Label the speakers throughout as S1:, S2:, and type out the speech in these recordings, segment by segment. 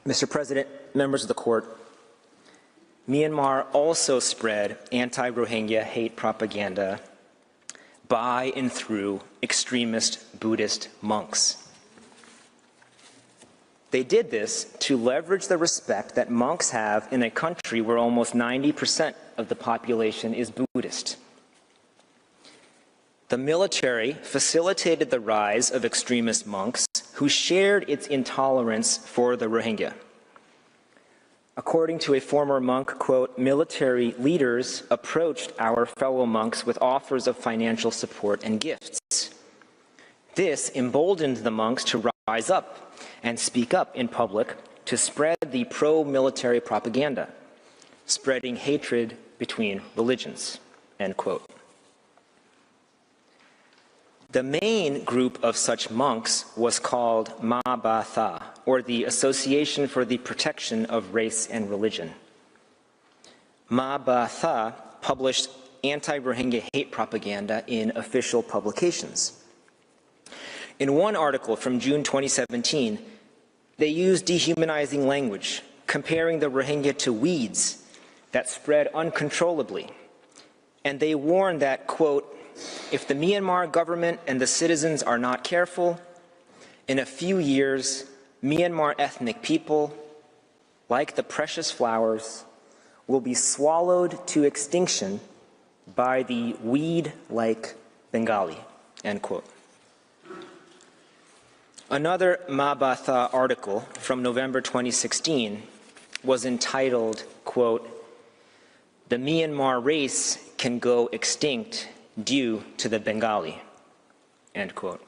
S1: Mr. President, members of the court, Myanmar also spread anti-Rohingya hate propaganda by and through extremist Buddhist monks. They did this to leverage the respect that monks have in a country where almost 90% of the population is Buddhist. The military facilitated the rise of extremist monks who shared its intolerance for the Rohingya. According to a former monk, quote, "Military leaders approached our fellow monks with offers of financial support and gifts. This emboldened the monks to rise up and speak up in public to spread the pro-military propaganda, spreading hatred between religions," end quote. The main group of such monks was called Ma Ba Tha, or the Association for the Protection of Race and Religion. Ma Ba Tha published anti-Rohingya hate propaganda in official publications. In one article from June 2017, they used dehumanizing language, comparing the Rohingya to weeds that spread uncontrollably. And they warned that, quote, "If the Myanmar government and the citizens are not careful, in a few years, Myanmar ethnic people, like the precious flowers, will be swallowed to extinction by the weed-like Bengali," end quote. Another Ma Ba Tha article from November 2016 was entitled, quote, "The Myanmar race can go extinct due to the Bengali," end quote.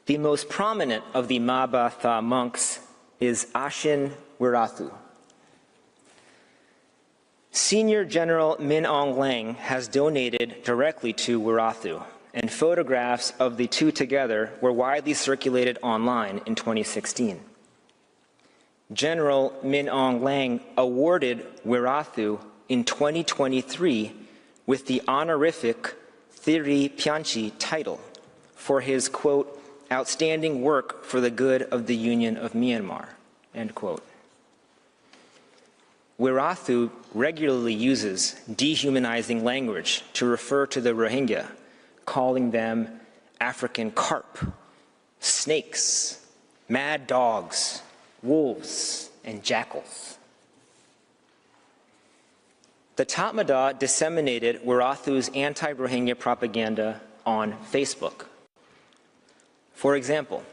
S1: The most prominent of the Ma Ba Tha monks is Ashin Wirathu. Senior General Min Aung Hlaing has donated directly to Wirathu, and photographs of the two together were widely circulated online in 2016. General Min Aung Hlaing awarded Wirathu in 2023 with the honorific Thiri Pyanchi title for his, quote, "outstanding work for the good of the Union of Myanmar," end quote. Wirathu regularly uses dehumanizing language to refer to the Rohingya, calling them African carp, snakes, mad dogs, wolves, and jackals. The Tatmadaw disseminated Wirathu's anti-Rohingya propaganda on Facebook. For example,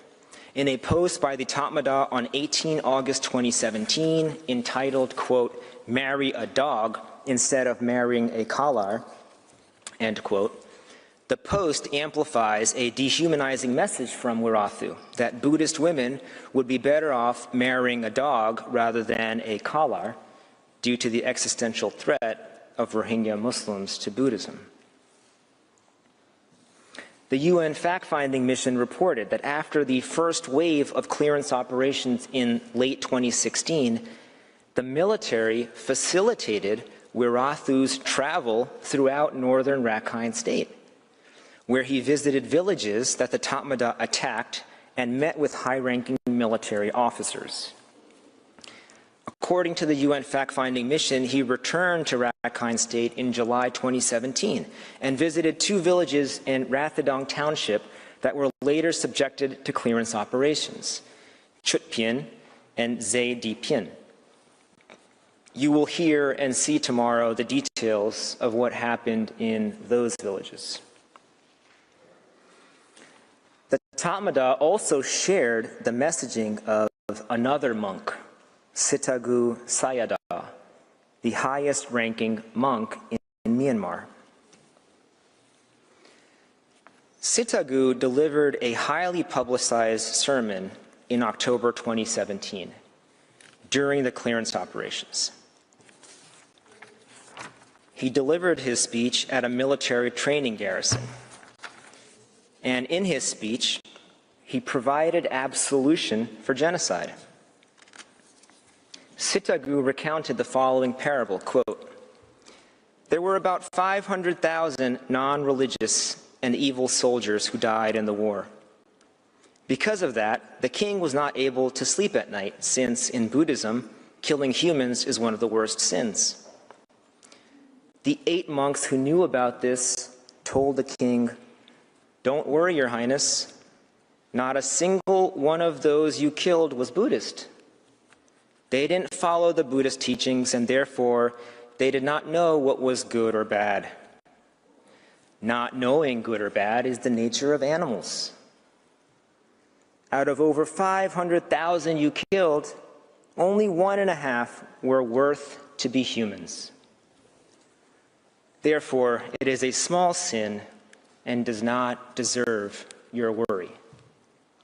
S1: in a post by the Tatmadaw on 18 August 2017 entitled, quote, "Marry a dog instead of marrying a Kalar," end quote, the post amplifies a dehumanizing message from Wirathu that Buddhist women would be better off marrying a dog rather than a Kalar due to the existential threat of Rohingya Muslims to Buddhism. The UN fact-finding mission reported that after the first wave of clearance operations in late 2016, the military facilitated Wirathu's travel throughout northern Rakhine State, where he visited villages that the Tatmadaw attacked and met with high-ranking military officers. According to the UN fact-finding mission, he returned to Rakhine State in July 2017 and visited two villages in Rathadong Township that were later subjected to clearance operations, Chutpien and Zaydipien. You will hear and see tomorrow the details of what happened in those villages. The Tatmadaw also shared the messaging of another monk, Sitagu Sayadaw, the highest-ranking monk in Myanmar. Sitagu delivered a highly publicized sermon in October 2017 during the clearance operations. He delivered his speech at a military training garrison. And in his speech, he provided absolution for genocide. Sitagu recounted the following parable, quote, "There were about 500,000 non-religious and evil soldiers who died in the war. Because of that, the king was not able to sleep at night, since in Buddhism, killing humans is one of the worst sins. The 8 monks who knew about this told the king, "Don't worry, Your Highness. Not a single one of those you killed was Buddhist. They didn't follow the Buddhist teachings, and therefore they did not know what was good or bad. Not knowing good or bad is the nature of animals. Out of over 500,000 you killed, only 1.5 were worth to be humans. Therefore, it is a small sin and does not deserve your worry."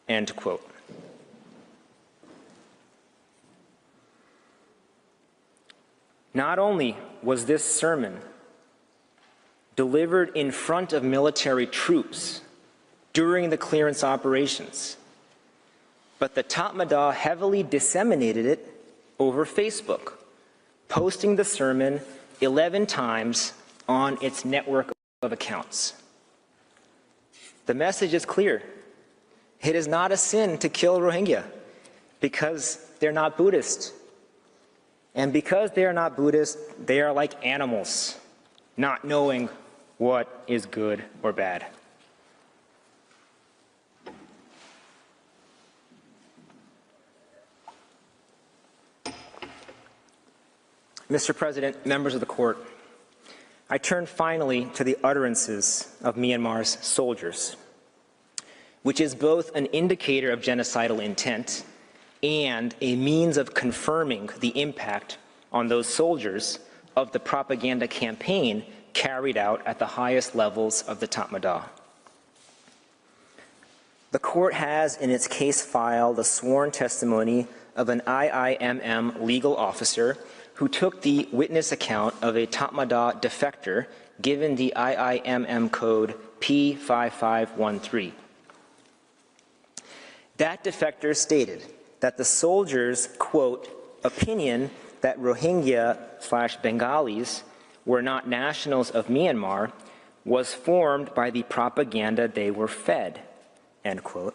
S1: End quote. Not only was this sermon delivered in front of military troops during the clearance operations, but the Tatmadaw heavily disseminated it over Facebook, posting the sermon 11 times on its network of accounts. The message is clear. It is not a sin to kill Rohingya because they're not Buddhist. And because they are not Buddhist, they are like animals, not knowing what is good or bad. Mr. President, members of the court, I turn finally to the utterances of Myanmar's soldiers, which is both an indicator of genocidal intent and a means of confirming the impact on those soldiers of the propaganda campaign carried out at the highest levels of the Tatmadaw. The court has in its case file the sworn testimony of an IIMM legal officer who took the witness account of a Tatmadaw defector given the IIMM code P5513. That defector stated that the soldiers' quote, opinion that Rohingya/Bengalis were not nationals of Myanmar was formed by the propaganda they were fed, end quote,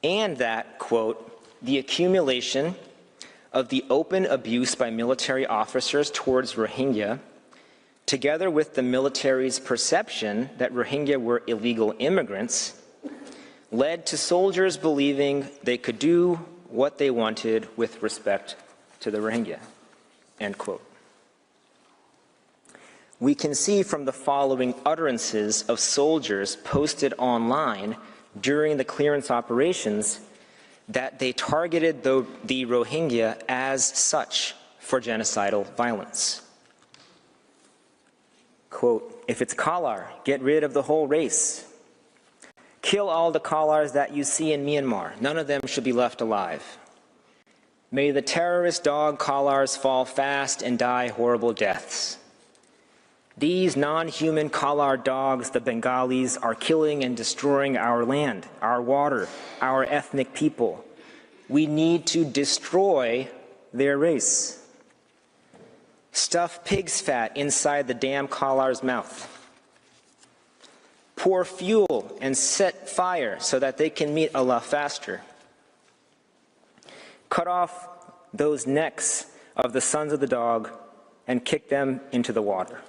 S1: and that, quote, the accumulation of the open abuse by military officers towards Rohingya, together with the military's perception that Rohingya were illegal immigrants, led to soldiers believing they could do what they wanted with respect to the Rohingya, end quote. We can see from the following utterances of soldiers posted online during the clearance operations that they targeted the Rohingya as such for genocidal violence. Quote, if it's Kalar, get rid of the whole race. Kill all the Kalars that you see in Myanmar. None of them should be left alive. May the terrorist dog Kalars fall fast and die horrible deaths. These non-human Kalar dogs, the Bengalis, are killing and destroying our land, our water, our ethnic people. We need to destroy their race. Stuff pig's fat inside the damn Kalar's mouth. Pour fuel and set fire so that they can meet Allah faster. Cut off those necks of the sons of the dog and kick them into the water.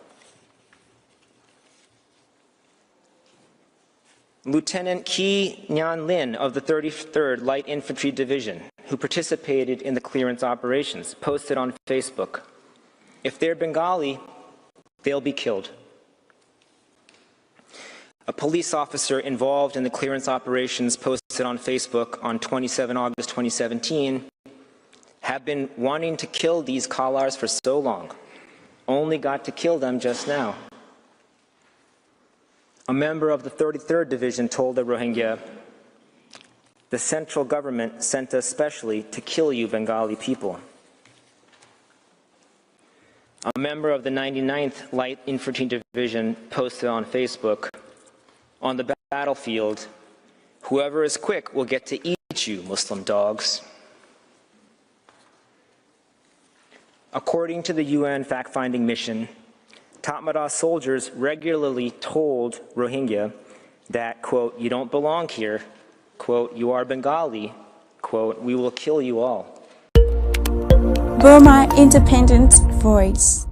S1: Lieutenant Ki Nhan Lin of the 33rd Light Infantry Division, who participated in the clearance operations, posted on Facebook, if they're Bengali, they'll be killed. A police officer involved in the clearance operations posted on Facebook on 27 August 2017, have been wanting to kill these Kalars for so long, only got to kill them just now. A member of the 33rd Division told the Rohingya, the central government sent us specially to kill you Bengali people. A member of the 99th Light Infantry Division posted on Facebook, on the battlefield, whoever is quick will get to eat you, Muslim dogs. According to the UN fact-finding mission, Tatmadaw soldiers regularly told Rohingya that, quote, you don't belong here, quote, "You are Bengali," quote, "We will kill you all."
S2: Burma Independent Voice.